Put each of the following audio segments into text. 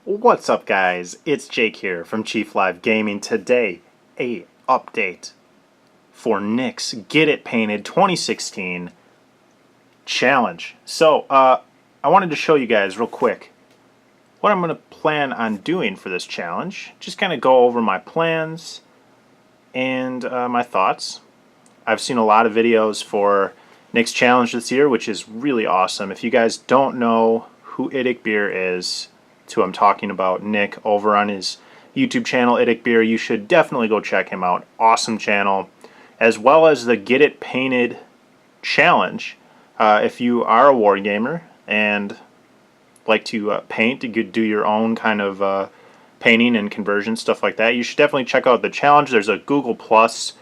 What's up, guys? It's Jake here from Chief Live Gaming. Today, a update for Nick's Get It Painted 2016 challenge. So, I wanted to show you guys real quick what I'm going to plan on doing for this challenge. Just kind of go over my plans and my thoughts. I've seen a lot of videos for Nick's challenge this year, which is really awesome. If you guys don't know who Idic Beer is, who I'm talking about, Nick, over on his YouTube channel, Idic Beer, you should definitely go check him out. Awesome channel. As well as the Get It Painted challenge. If you are a wargamer and like to paint, to do your own kind of painting and conversion, stuff like that, you should definitely check out the challenge. There's a Google Plus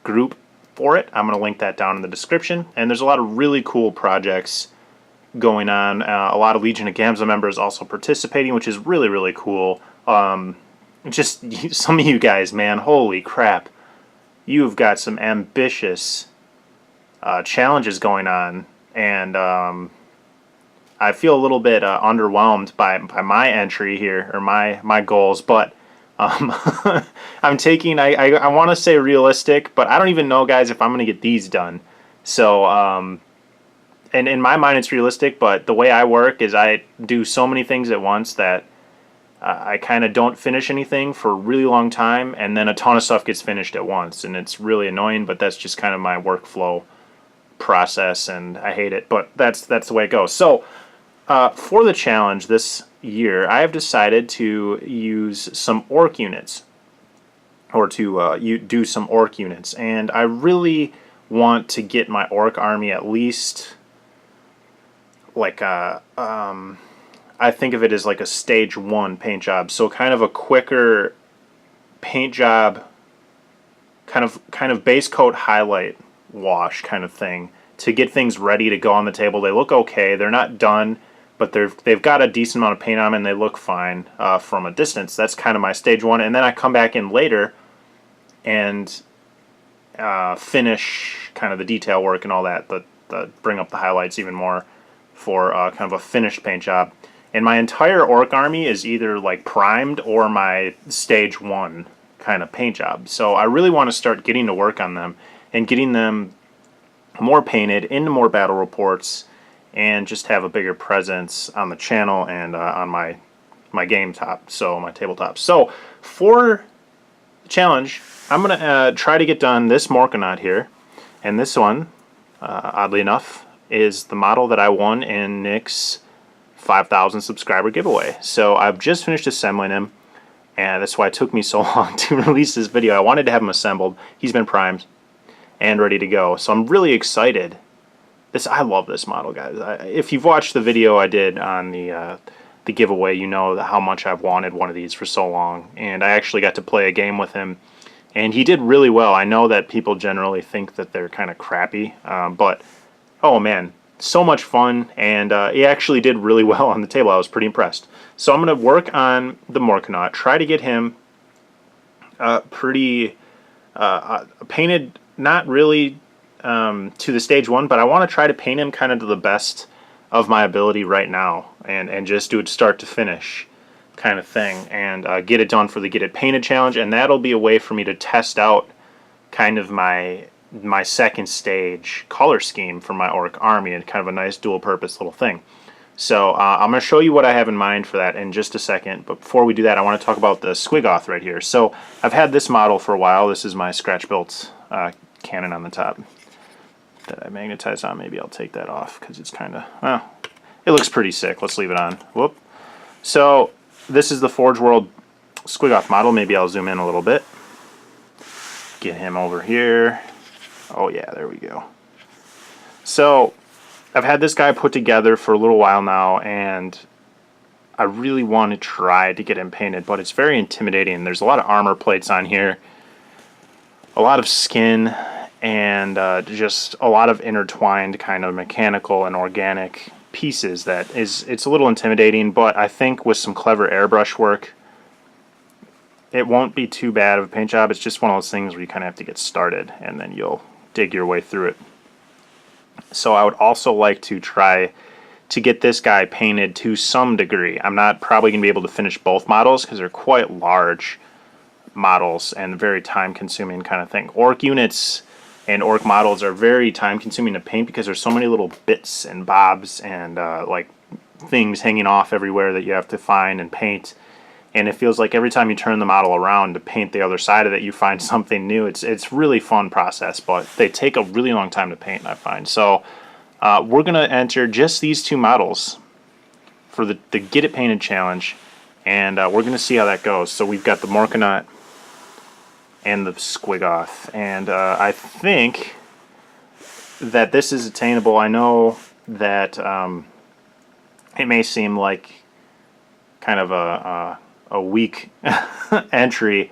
group for it. I'm going to link that down in the description. And there's a lot of really cool projects going on. A lot of Legion of Gamza members also participating, which is really, really cool. Just some of you guys, man, holy crap. You've got some ambitious challenges going on, and I feel a little bit underwhelmed by my entry here, or my goals, but I'm taking, I want to say realistic, but I don't even know, guys, if I'm going to get these done. So, and in my mind it's realistic, but the way I work is I do so many things at once that I kind of don't finish anything for a really long time, and then a ton of stuff gets finished at once, and it's really annoying, but that's just kind of my workflow process, and I hate it, but that's the way it goes. So for the challenge this year, I have decided to use some orc units, or to do some orc units, and I really want to get my orc army at least like I think of it as like a stage 1 paint job, so kind of a quicker paint job, kind of base coat highlight wash kind of thing, to get things ready to go on the table. They look okay, they're not done, but they've got a decent amount of paint on them and they look fine from a distance. That's kind of my stage 1, and then I come back in later and finish kind of the detail work and all that, bring up the highlights even more for kind of a finished paint job. And my entire orc army is either like primed or my stage 1 kind of paint job. So I really want to start getting to work on them and getting them more painted, into more battle reports, and just have a bigger presence on the channel and on my game top, so my tabletop. So for the challenge, I'm going to try to get done this Morkanaut here, and this one, oddly enough, is the model that I won in Nick's 5,000 subscriber giveaway. So I've just finished assembling him, and that's why it took me so long to release this video. I wanted to have him assembled. He's been primed and ready to go, so I'm really excited. I love this model, guys. If you've watched the video I did on the giveaway, you know how much I've wanted one of these for so long, and I actually got to play a game with him, and he did really well. I know that people generally think that they're kind of crappy, but oh man, so much fun, and he actually did really well on the table. I was pretty impressed. So I'm going to work on the Morkanaut, try to get him pretty painted, not really to the stage 1, but I want to try to paint him kind of to the best of my ability right now, and just do it start to finish kind of thing, and get it done for the Get It Painted challenge, and that'll be a way for me to test out kind of my second stage color scheme for my orc army, and kind of a nice dual purpose little thing. So I'm going to show you what I have in mind for that in just a second, but before we do that, I want to talk about the Squiggoth right here. So I've had this model for a while. This is my scratch built cannon on the top that I magnetized on. Maybe I'll take that off because it's kind of, well, it looks pretty sick. Let's leave it on. Whoop. So this is the Forge World Squiggoth model. Maybe I'll zoom in a little bit. Get him over here. Oh yeah, there we go. So I've had this guy put together for a little while now, and I really want to try to get him painted, but it's very intimidating. There's a lot of armor plates on here, a lot of skin, and just a lot of intertwined kind of mechanical and organic pieces it's a little intimidating, but I think with some clever airbrush work, it won't be too bad of a paint job. It's just one of those things where you kind of have to get started, and then you'll dig your way through it. So I would also like to try to get this guy painted to some degree. I'm not probably going to be able to finish both models because they're quite large models and very time consuming kind of thing. Orc units and orc models are very time consuming to paint because there's so many little bits and bobs and like things hanging off everywhere that you have to find and paint. And it feels like every time you turn the model around to paint the other side of it, you find something new. It's really fun process, but they take a really long time to paint, I find. So we're going to enter just these two models for the Get It Painted challenge, and we're going to see how that goes. So we've got the Morkanaut and the Squiggoth, and I think that this is attainable. I know that it may seem like kind of a weak entry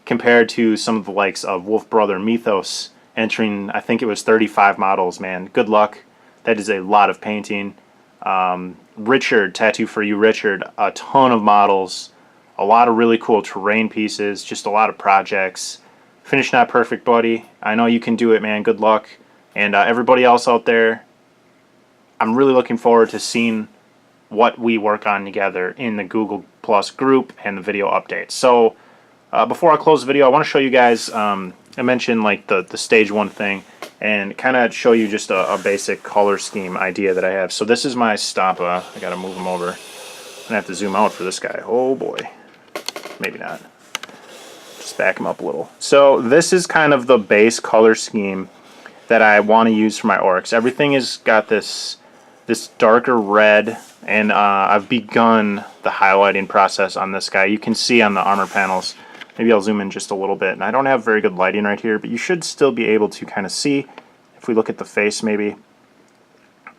compared to some of the likes of Wolf Brother Mythos entering, I think it was 35 models, man. Good luck. That is a lot of painting. Richard, Tattoo for You Richard, a ton of models, a lot of really cool terrain pieces, just a lot of projects. Finish Not Perfect, buddy. I know you can do it, man. Good luck. And everybody else out there, I'm really looking forward to seeing what we work on together in the Google Plus group and the video updates. So before I close the video, I want to show you guys, I mentioned like the stage 1 thing, and kind of show you just a basic color scheme idea that I have. So this is my Stampa. I gotta move him over. I'm gonna have to zoom out for this guy. Oh boy. Maybe not. Just back him up a little. So this is kind of the base color scheme that I want to use for my orcs. Everything has got this darker red, and I've begun the highlighting process on this guy. You can see on the armor panels. Maybe I'll zoom in just a little bit. And I don't have very good lighting right here, but you should still be able to kind of see, if we look at the face maybe,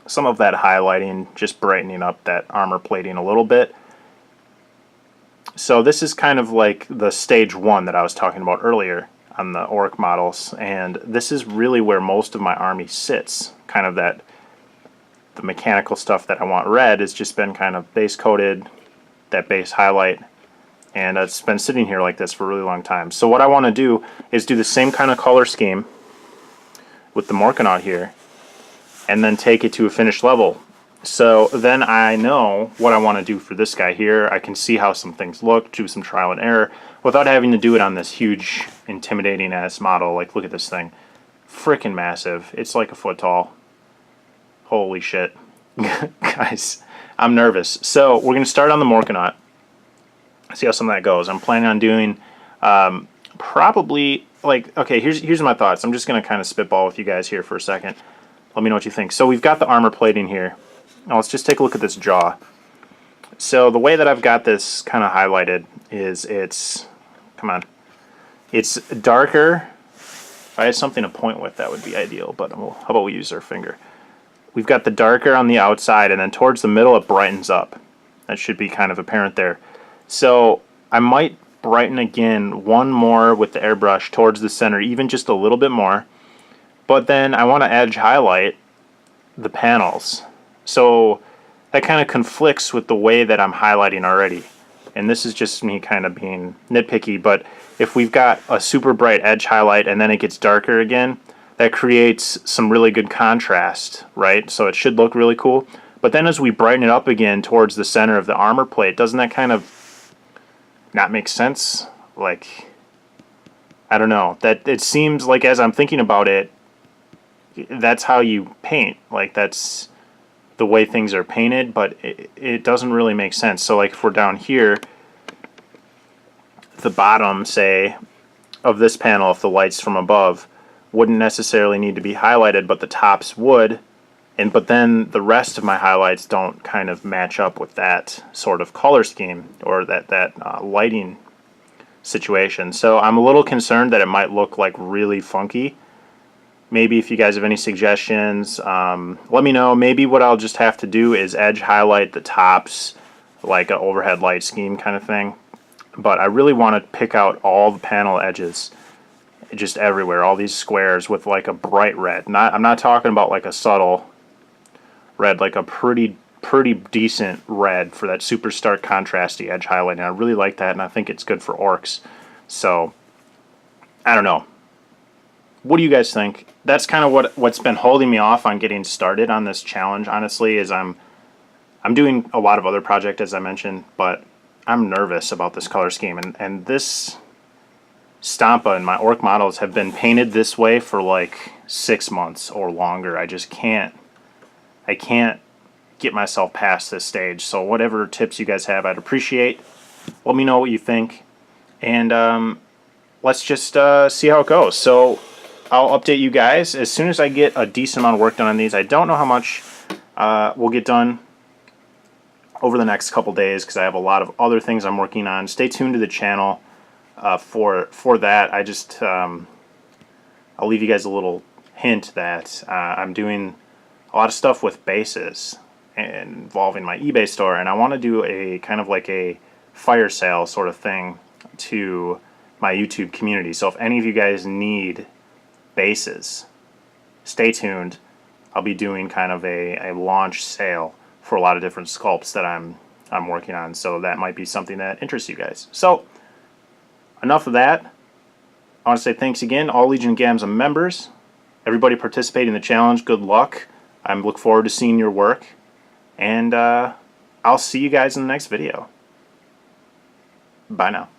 some of that highlighting, just brightening up that armor plating a little bit. So this is kind of like the stage 1 that I was talking about earlier on the orc models, and this is really where most of my army sits. Kind of the mechanical stuff that I want red has just been kind of base coated, that base highlight, and it's been sitting here like this for a really long time. So what I want to do is do the same kind of color scheme with the Morkanaut here, and then take it to a finished level. So then I know what I want to do for this guy here. I can see how some things look, do some trial and error, without having to do it on this huge, intimidating ass model. Like, look at this thing. Freaking massive. It's like a foot tall. Holy shit. Guys, I'm nervous. So we're going to start on the Morkanaut. See how some of that goes. I'm planning on doing probably, like, okay, here's my thoughts. I'm just going to kind of spitball with you guys here for a second. Let me know what you think. So we've got the armor plating here. Now let's just take a look at this jaw. So the way that I've got this kind of highlighted is it's darker. If I had something to point with, that would be ideal, but how about we use our finger? We've got the darker on the outside, and then towards the middle it brightens up. That should be kind of apparent there. So I might brighten again one more with the airbrush towards the center, even just a little bit more. But then I want to edge highlight the panels. So that kind of conflicts with the way that I'm highlighting already. And this is just me kind of being nitpicky, but if we've got a super bright edge highlight and then it gets darker again, that creates some really good contrast, right? So it should look really cool. But then as we brighten it up again towards the center of the armor plate, doesn't that kind of not make sense? Like, I don't know. That it seems like, as I'm thinking about it, that's how you paint. Like, that's the way things are painted, but it doesn't really make sense. So like if we're down here, the bottom, say, of this panel, if the light's from above, wouldn't necessarily need to be highlighted, but the tops would. But then the rest of my highlights don't kind of match up with that sort of color scheme or that lighting situation. So I'm a little concerned that it might look like really funky. Maybe if you guys have any suggestions, let me know. Maybe what I'll just have to do is edge highlight the tops, like an overhead light scheme kind of thing. But I really want to pick out all the panel edges, just everywhere, all these squares with like a bright red. I'm not talking about like a subtle red, like a pretty decent red for that super stark contrasty edge highlighting. I really like that, and I think it's good for orcs. So I don't know. What do you guys think? That's kind of what's been holding me off on getting started on this challenge, honestly, is I'm I'm doing a lot of other projects, as I mentioned, but I'm nervous about this color scheme. And this Stampa and my orc models have been painted this way for like 6 months or longer. I just can't get myself past this stage. So whatever tips you guys have, I'd appreciate. Let me know what you think. And let's just see how it goes. So I'll update you guys as soon as I get a decent amount of work done on these. I don't know how much we'll get done over the next couple days because I have a lot of other things I'm working on. Stay tuned to the channel for that. I just I'll leave you guys a little hint that I'm doing a lot of stuff with bases involving my eBay store, and I want to do a kind of like a fire sale sort of thing to my YouTube community. So if any of you guys need bases, stay tuned. I'll be doing kind of a launch sale for a lot of different sculpts that I'm working on, so that might be something that interests you guys. So enough of that. I want to say thanks again, all Legion of Gamza members, everybody participating in the challenge. Good luck. I look forward to seeing your work, and I'll see you guys in the next video. Bye now.